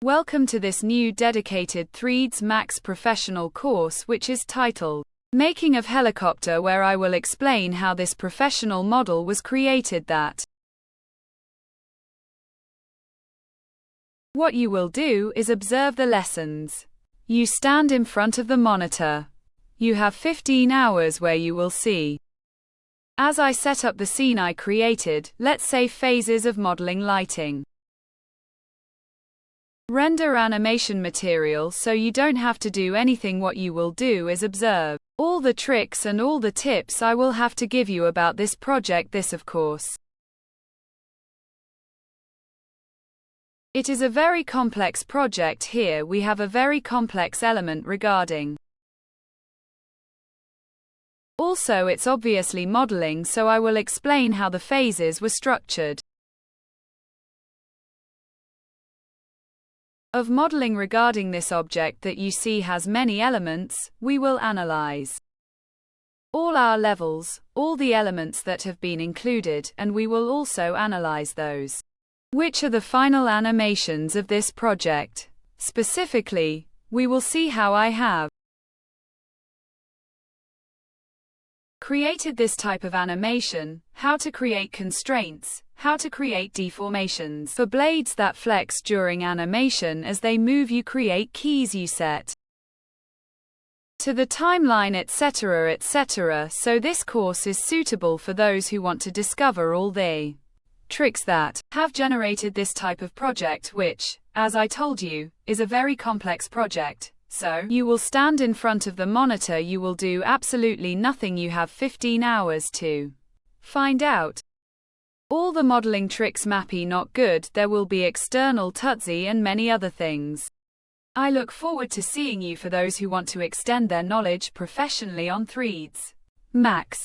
Welcome to this new dedicated 3ds Max professional course, which is titled Making of Helicopter, where I will explain how this professional model was created. What you will do is observe the lessons. You stand in front of the monitor. You have 15 hours where you will see. As I set up the scene I created, let's say phases of modeling lighting. Render animation material so you don't have to do anything. What you will do is observe all the tricks and all the tips I will have to give you about this project. This, of course, it is a very complex project. Here we have a very complex element regarding. Also, it's obviously modeling, so I will explain how the phases were structured. Of modeling regarding this object that you see has many elements, we will analyze all our levels, all the elements that have been included, and we will also analyze those which are the final animations of this project. Specifically, we will see how I have created this type of animation, how to create constraints, how to create deformations for blades that flex during animation as they move. You create keys you set to the timeline, etc., etc. So this course is suitable for those who want to discover all the tricks that have generated this type of project, which, as I told you, is a very complex project. So, you will stand in front of the monitor, you will do absolutely nothing. You have 15 hours to find out all the modeling tricks. Mappy not good, there will be external tutsi and many other things. I look forward to seeing you for those who want to extend their knowledge professionally on 3ds Max.